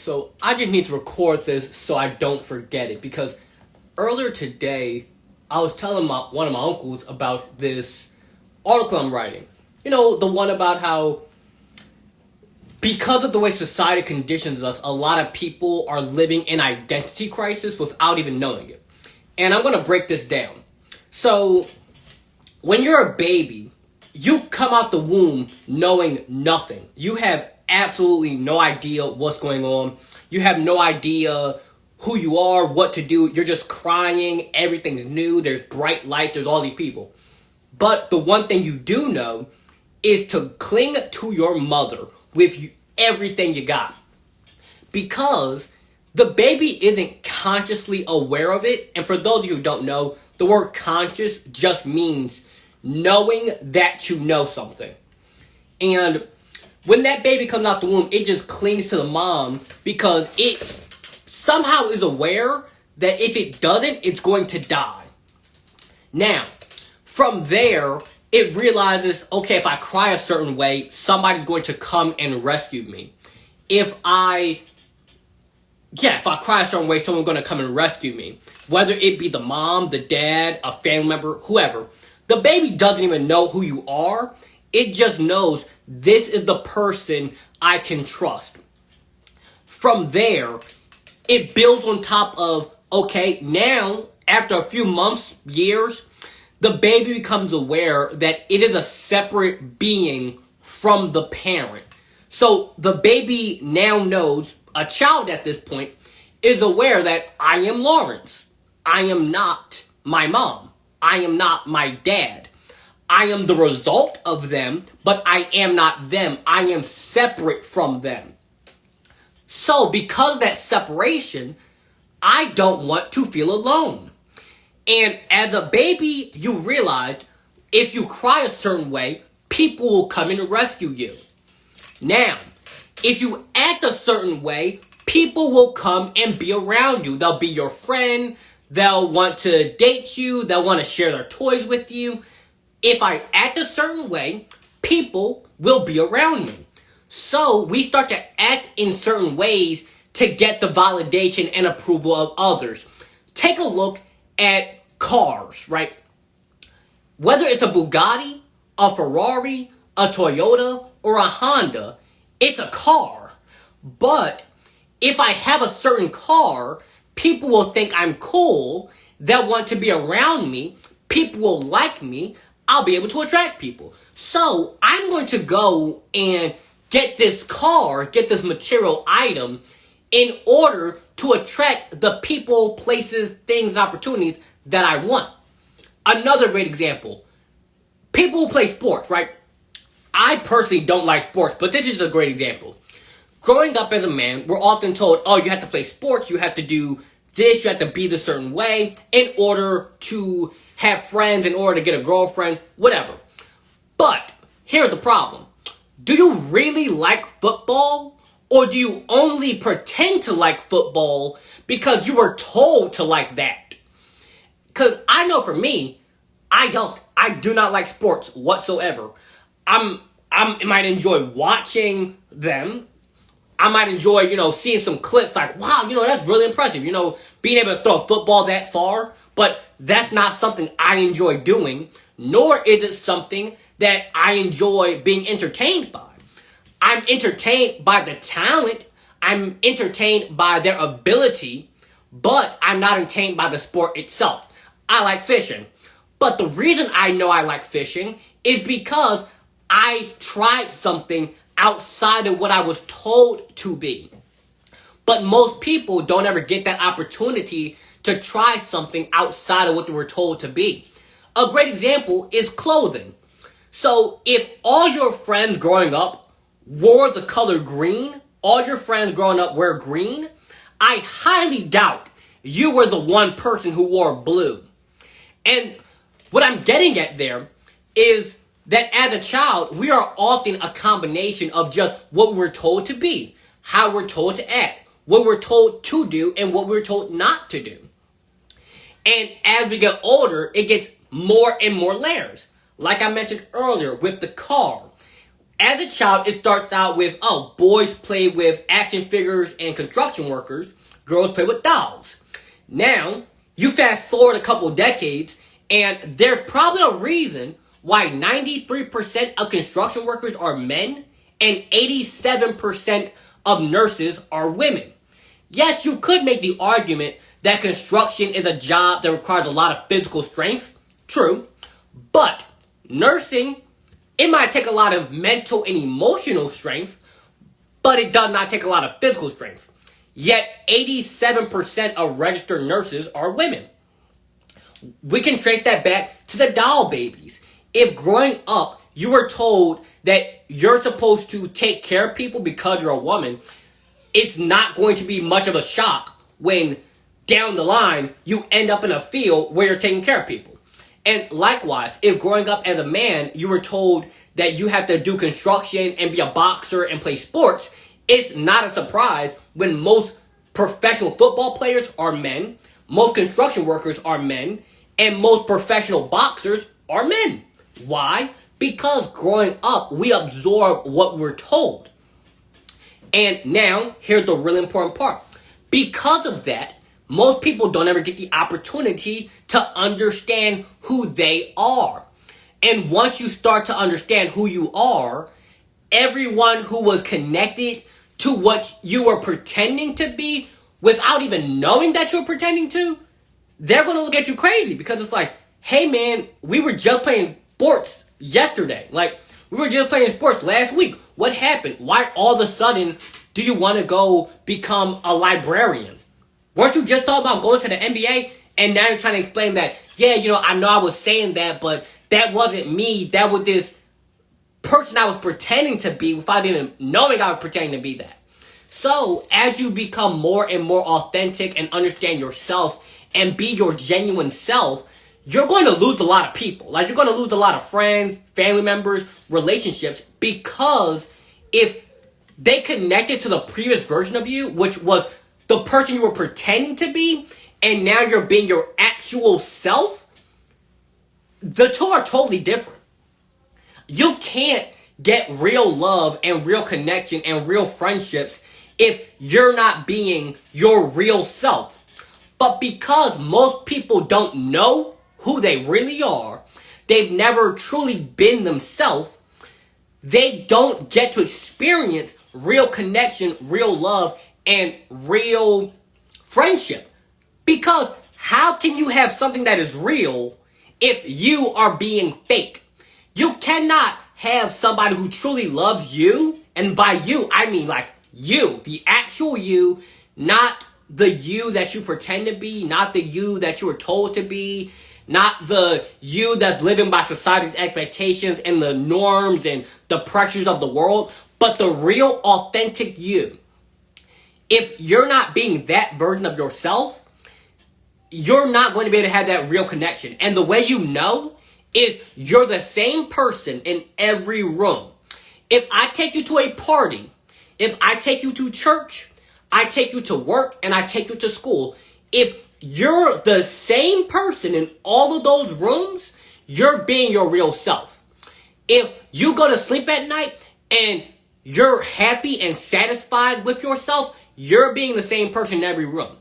So I just need to record this so I don't forget it because earlier today I was telling one of my uncles about this article I'm writing. You know, the one about how because of the way society conditions us, a lot of people are living in identity crisis without even knowing it. And I'm going to break this down. So when you're a baby, you come out the womb knowing nothing. You have absolutely no idea what's going on. You have no idea who you are, what to do. You're just crying. Everything's new. There's bright light. There's all these people. But the one thing you do know is to cling to your mother with everything you got. Because the baby isn't consciously aware of it. And for those of you who don't know, the word conscious just means knowing that you know something. And when that baby comes out the womb, it just clings to the mom because it somehow is aware that if it doesn't, it's going to die. Now, from there, it realizes, okay, if I cry a certain way, somebody's going to come and rescue me. If I cry a certain way, someone's going to come and rescue me. Whether it be the mom, the dad, a family member, whoever. The baby doesn't even know who you are. It just knows this is the person I can trust. From there, it builds on top of, okay, now, after a few months, years, the baby becomes aware that it is a separate being from the parent. So the baby now knows, a child at this point, is aware that I am Lawrence. I am not my mom. I am not my dad. I am the result of them, but I am not them. I am separate from them. So because of that separation, I don't want to feel alone. And as a baby, you realize if you cry a certain way, people will come and rescue you. Now, if you act a certain way, people will come and be around you. They'll be your friend. They'll want to date you. They'll want to share their toys with you. If I act a certain way, people will be around me. So we start to act in certain ways to get the validation and approval of others. Take a look at cars, right? Whether it's a Bugatti, a Ferrari, a Toyota, or a Honda, it's a car. But if I have a certain car, people will think I'm cool. They'll want to be around me. People will like me. I'll be able to attract people. So I'm going to go and get this car, get this material item in order to attract the people, places, things, and opportunities that I want. Another great example. People who play sports, right? I personally don't like sports, but this is a great example. Growing up as a man, we're often told, oh, you have to play sports, you have to do this, you have to be the certain way in order to have friends, in order to get a girlfriend, whatever. But here's the problem. Do you really like football? Or do you only pretend to like football because you were told to like that? Because I know for me, I don't. I do not like sports whatsoever. I might enjoy watching them. I might enjoy, seeing some clips like, wow, that's really impressive. Being able to throw a football that far. But that's not something I enjoy doing, nor is it something that I enjoy being entertained by. I'm entertained by the talent. I'm entertained by their ability, but I'm not entertained by the sport itself. I like fishing. But the reason I know I like fishing is because I tried something outside of what I was told to be. But most people don't ever get that opportunity to try something outside of what they were told to be. A great example is clothing. So if all your friends growing up wore the color green, all your friends growing up wear green, I highly doubt you were the one person who wore blue. And what I'm getting at there is that as a child, we are often a combination of just what we're told to be, how we're told to act, what we're told to do, and what we're told not to do. And as we get older, it gets more and more layers. Like I mentioned earlier with the car. As a child, it starts out with, oh, boys play with action figures and construction workers, girls play with dolls. Now, you fast forward a couple decades, and there's probably a reason why 93% of construction workers are men and 87% of nurses are women. Yes, you could make the argument that construction is a job that requires a lot of physical strength. True. But nursing, it might take a lot of mental and emotional strength, but it does not take a lot of physical strength. Yet 87% of registered nurses are women. We can trace that back to the doll babies. If growing up you were told that you're supposed to take care of people because you're a woman, it's not going to be much of a shock when down the line you end up in a field where you're taking care of people. And likewise, if growing up as a man you were told that you have to do construction and be a boxer and play sports, it's not a surprise when most professional football players are men, most construction workers are men, and most professional boxers are men. Why? Because growing up, we absorb what we're told. And now, here's the really important part. Because of that, most people don't ever get the opportunity to understand who they are. And once you start to understand who you are, everyone who was connected to what you were pretending to be without even knowing that you were pretending to, they're going to look at you crazy because it's like, hey man, we were just playing sports yesterday. Like, we were just playing sports last week. What happened? Why all of a sudden do you want to go become a librarian? Weren't you just talking about going to the NBA? And now you're trying to explain that, yeah, I know I was saying that, but that wasn't me. That was this person I was pretending to be without even knowing I was pretending to be that. So, as you become more and more authentic and understand yourself and be your genuine self, you're going to lose a lot of people. Like, you're going to lose a lot of friends, family members, relationships, because if they connected to the previous version of you, which was the person you were pretending to be, and now you're being your actual self, the two are totally different. You can't get real love and real connection and real friendships if you're not being your real self. But because most people don't know who they really are, they've never truly been themselves, they don't get to experience real connection, real love, and real friendship. Because how can you have something that is real if you are being fake? You cannot have somebody who truly loves you, and by you, I mean like you, the actual you, not the you that you pretend to be, not the you that you were told to be, not the you that's living by society's expectations and the norms and the pressures of the world, but the real authentic you. If you're not being that version of yourself, you're not going to be able to have that real connection. And the way you know is you're the same person in every room. If I take you to a party, if I take you to church, I take you to work, and I take you to school, if you're the same person in all of those rooms, you're being your real self. If you go to sleep at night and you're happy and satisfied with yourself, you're being the same person in every room.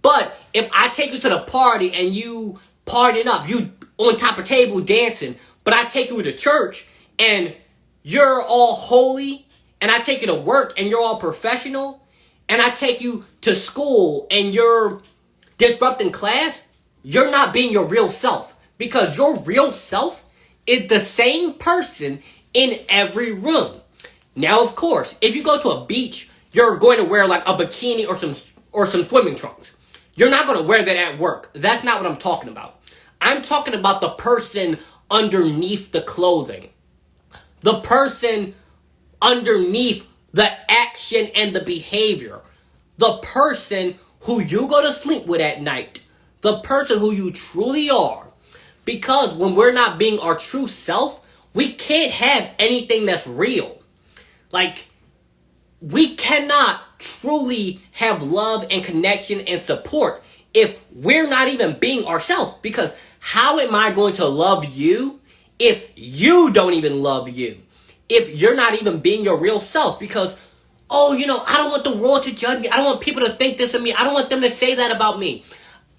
But if I take you to the party and you partying up, you on top of table dancing, but I take you to church and you're all holy, and I take you to work and you're all professional, and I take you to school and you're disrupting class, you're not being your real self. Because your real self is the same person in every room. Now, of course, if you go to a beach, you're going to wear like a bikini or some swimming trunks. You're not going to wear that at work. That's not what I'm talking about. I'm talking about the person underneath the clothing. The person underneath the action and the behavior. The person who you go to sleep with at night. The person who you truly are. Because when we're not being our true self, we can't have anything that's real. Like, we cannot truly have love and connection and support if we're not even being ourselves. Because how am I going to love you if you don't even love you? if you're not even being your real self? Because, oh, I don't want the world to judge me. I don't want people to think this of me. I don't want them to say that about me.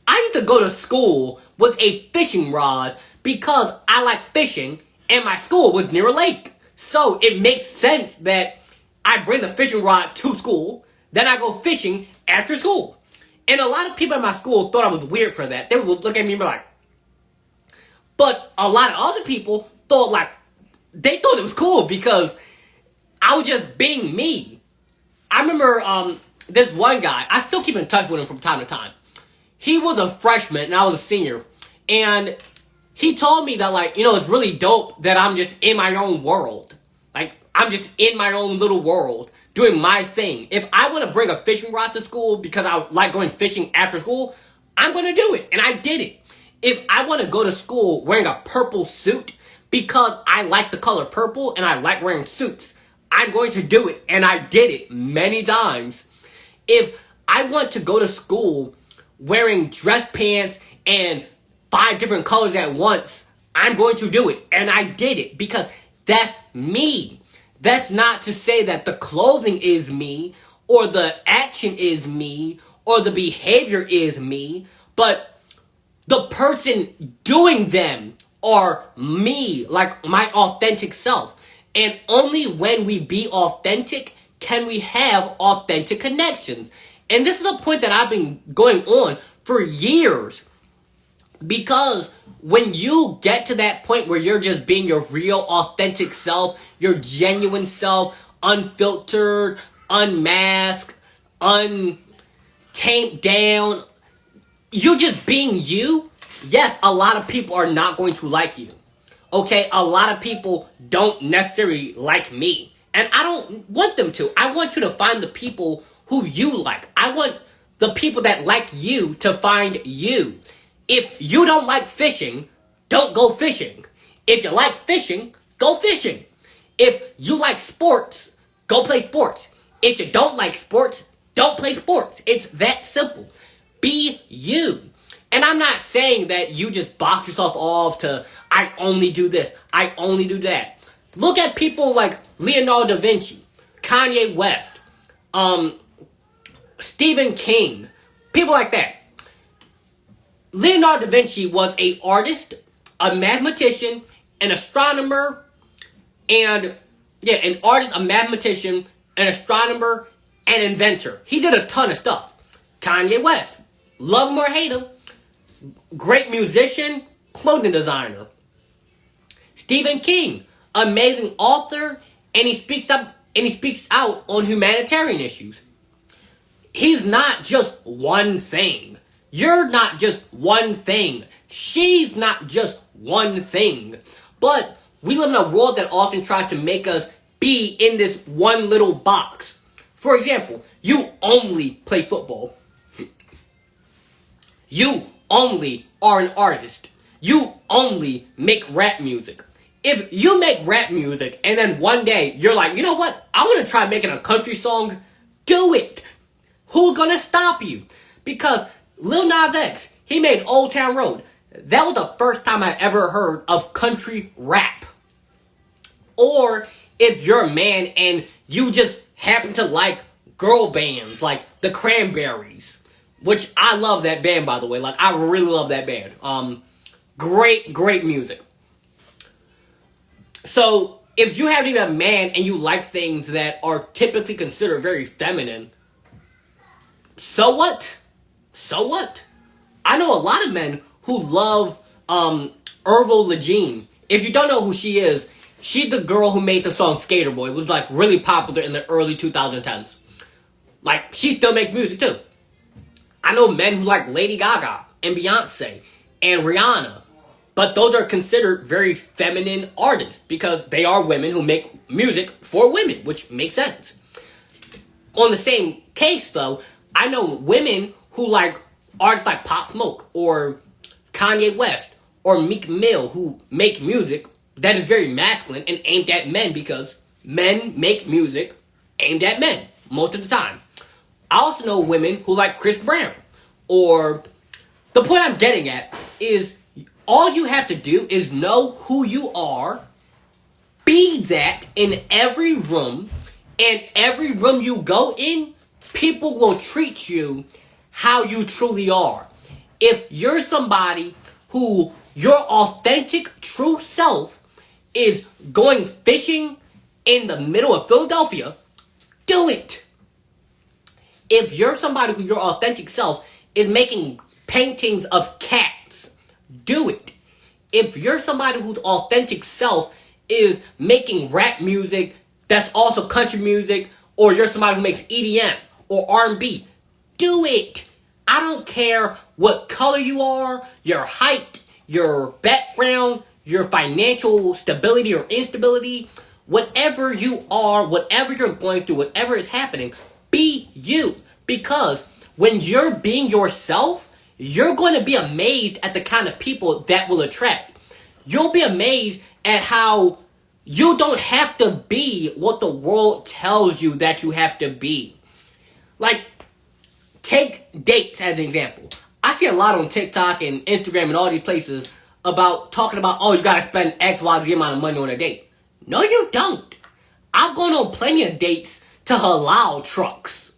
I used to go to school with a fishing rod because I like fishing and my school was near a lake. So it makes sense that I bring the fishing rod to school, then I go fishing after school. And a lot of people in my school thought I was weird for that. They would look at me and be like, but a lot of other people thought they thought it was cool because I was just being me. I remember this one guy, I still keep in touch with him from time to time. He was a freshman and I was a senior. And he told me that it's really dope that I'm just in my own world. I'm just in my own little world doing my thing. If I want to bring a fishing rod to school because I like going fishing after school, I'm going to do it. And I did it. If I want to go to school wearing a purple suit because I like the color purple and I like wearing suits, I'm going to do it. And I did it many times. If I want to go to school wearing dress pants and 5 different colors at once, I'm going to do it. And I did it because that's me. That's not to say that the clothing is me, or the action is me, or the behavior is me, but the person doing them are me, like my authentic self. And only when we be authentic can we have authentic connections. And this is a point that I've been going on for years. Because when you get to that point where you're just being your real authentic self, your genuine self, unfiltered, unmasked, untamed down, you're just being you, yes, a lot of people are not going to like you. Okay, a lot of people don't necessarily like me. And I don't want them to. I want you to find the people who you like. I want the people that like you to find you. If you don't like fishing, don't go fishing. If you like fishing, go fishing. If you like sports, go play sports. If you don't like sports, don't play sports. It's that simple. Be you. And I'm not saying that you just box yourself off to, I only do this, I only do that. Look at people like Leonardo da Vinci, Kanye West, Stephen King, people like that. Leonardo da Vinci was an artist, a mathematician, an astronomer, an artist, a mathematician, an astronomer, an inventor. He did a ton of stuff. Kanye West, love him or hate him, great musician, clothing designer. Stephen King, amazing author, and he speaks out on humanitarian issues. He's not just one thing. You're not just one thing. She's not just one thing. But we live in a world that often tries to make us be in this one little box. For example, you only play football. You only are an artist. You only make rap music. If you make rap music and then one day you're like, you know what? I want to try making a country song. Do it. Who's gonna stop you? Because Lil Nas X, he made Old Town Road. That was the first time I ever heard of country rap. Or if you're a man and you just happen to like girl bands like the Cranberries, which I love that band, by the way. I really love that band. Great music. So if you happen to be a man and you like things that are typically considered very feminine, so what? So what? I know a lot of men who love Avril Lavigne. If you don't know who she is, she's the girl who made the song Skater Boy. It was really popular in the early 2010s. She still makes music too. I know men who like Lady Gaga and Beyonce and Rihanna. But those are considered very feminine artists because they are women who make music for women, which makes sense. On the same case though, I know women who like artists like Pop Smoke or Kanye West or Meek Mill who make music that is very masculine and aimed at men because men make music aimed at men most of the time. I also know women who like Chris Brown. Or the point I'm getting at is all you have to do is know who you are Be that in every room, and every room you go in, people will treat you how you truly are. If you're somebody who your authentic true self is going fishing in the middle of Philadelphia, do it. If you're somebody who your authentic self is making paintings of cats, do it. If you're somebody whose authentic self is making rap music that's also country music, or you're somebody who makes EDM or R&B, do it. I don't care what color you are, your height, your background, your financial stability or instability, whatever you are, whatever you're going through, whatever is happening, be you. Because when you're being yourself, you're going to be amazed at the kind of people that will attract. You'll be amazed at how you don't have to be what the world tells you that you have to be. Like, take dates as an example. I see a lot on TikTok and Instagram and all these places about talking about, oh, you gotta spend X, Y, Z amount of money on a date. No, you don't. I've gone on plenty of dates to halal trucks,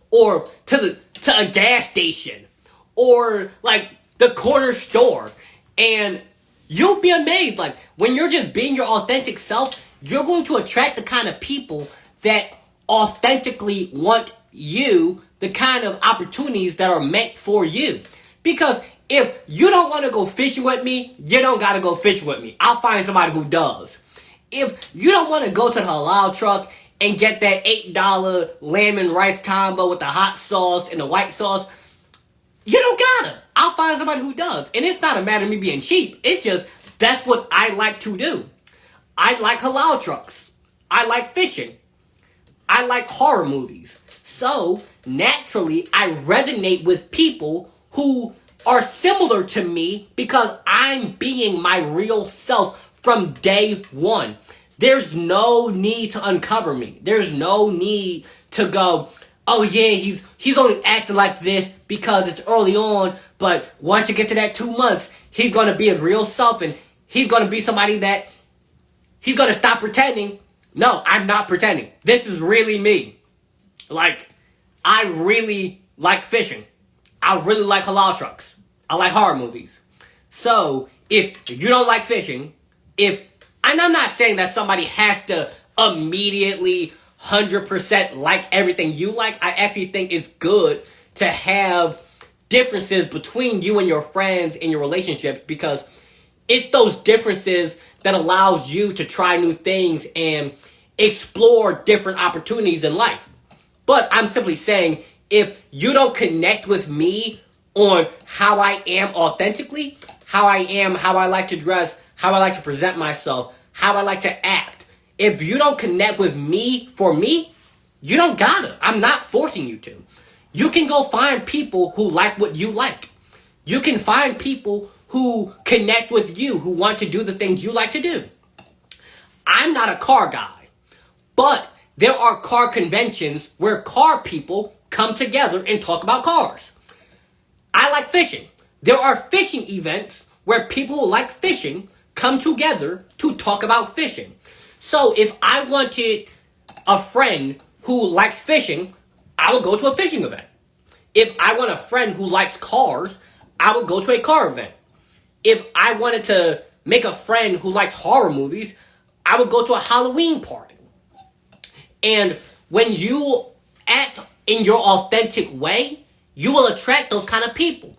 or to a gas station, or like the corner store, and you'll be amazed. Like, when you're just being your authentic self, you're going to attract the kind of people that authentically want you, the kind of opportunities that are meant for you. Because if you don't want to go fishing with me, you don't got to go fishing with me. I'll find somebody who does. If you don't want to go to the halal truck and get that $8 lamb and rice combo with the hot sauce and the white sauce, you don't gotta. I'll find somebody who does. And it's not a matter of me being cheap. It's just, that's what I like to do. I like halal trucks. I like fishing. I like horror movies. So, naturally, I resonate with people who are similar to me because I'm being my real self from day one. There's no need to uncover me. There's no need to go, oh yeah, he's only acting like this because it's early on, but once you get to that 2 months, he's going to be his real self, and he's going to be somebody that he's going to stop pretending. No, I'm not pretending. This is really me. Like, I really like fishing. I really like halal trucks. I like horror movies. So, if you don't like fishing, and I'm not saying that somebody has to immediately 100% like everything you like. I actually think it's good to have differences between you and your friends in your relationships, because it's those differences that allows you to try new things and explore different opportunities in life. But I'm simply saying, if you don't connect with me on how I am authentically, how I like to dress, how I like to present myself, how I like to act, if you don't connect with me for me, you don't gotta. I'm not forcing you to. You can go find people who like what you like. You can find people who connect with you, who want to do the things you like to do. I'm not a car guy, but there are car conventions where car people come together and talk about cars. I like fishing. There are fishing events where people who like fishing come together to talk about fishing. So if I wanted a friend who likes fishing, I would go to a fishing event. If I want a friend who likes cars, I would go to a car event. If I wanted to make a friend who likes horror movies, I would go to a Halloween party. And when you act in your authentic way, you will attract those kind of people.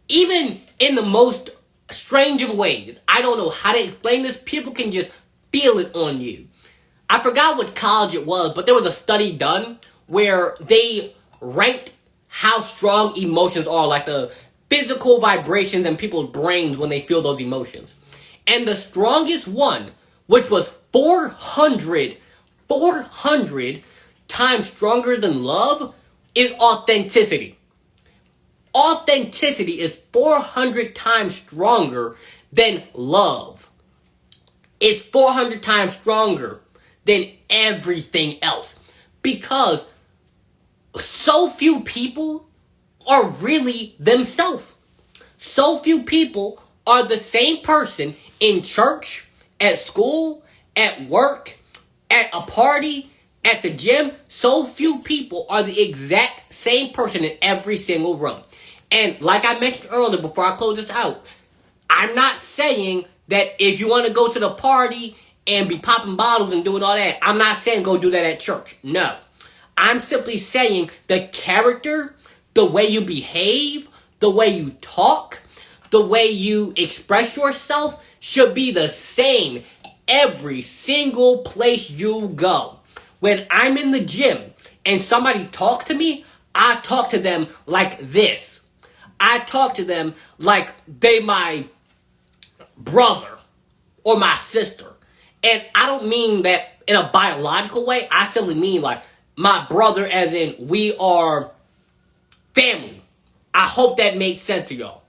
Even in the most strange of ways. I don't know how to explain this. People can just feel it on you. I forgot what college it was, but there was a study done where they ranked how strong emotions are, like the physical vibrations in people's brains when they feel those emotions. And the strongest one, which was 400 times stronger than love, is authenticity. Authenticity is 400 times stronger than love. It's 400 times stronger than everything else. Because so few people are really themselves. So few people are the same person in church, at school, at work, at a party, at the gym, so few people are the exact same person in every single room. And like I mentioned earlier before I close this out, I'm not saying that if you want to go to the party and be popping bottles and doing all that, I'm not saying go do that at church. No. I'm simply saying the character, the way you behave, the way you talk, the way you express yourself should be the same every single place you go. When I'm in the gym and somebody talks to me, I talk to them like this. I talk to them like they my brother or my sister. And I don't mean that in a biological way. I simply mean like my brother as in we are family. I hope that makes sense to y'all.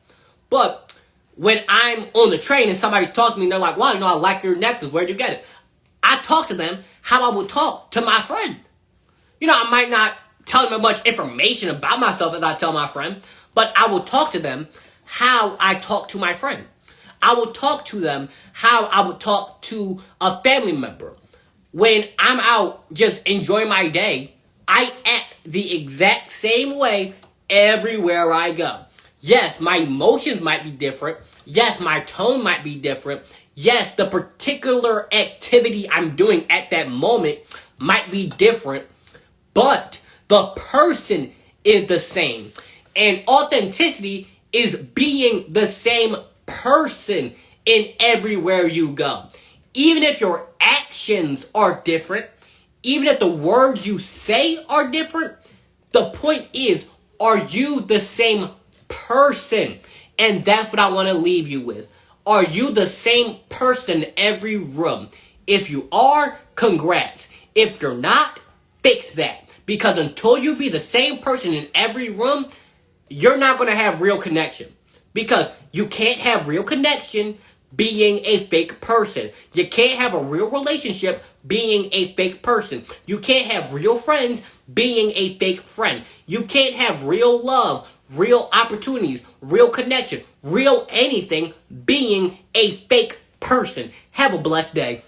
But when I'm on the train and somebody talks to me and they're like, wow, I like your necklace. Where'd you get it? I talk to them how I would talk to my friend. I might not tell them much information about myself as I tell my friend, but I will talk to them how I talk to my friend. I will talk to them how I would talk to a family member. When I'm out just enjoying my day, I act the exact same way everywhere I go. Yes, my emotions might be different. Yes, my tone might be different. Yes, the particular activity I'm doing at that moment might be different, but the person is the same. And authenticity is being the same person in everywhere you go. Even if your actions are different, even if the words you say are different, the point is, are you the same person? And that's what I want to leave you with. Are you the same person in every room? If you are, congrats. If you're not, fix that. Because until you be the same person in every room, you're not going to have real connection. Because you can't have real connection being a fake person. You can't have a real relationship being a fake person. You can't have real friends being a fake friend. You can't have real love, real opportunities, real connection, real anything being a fake person. Have a blessed day.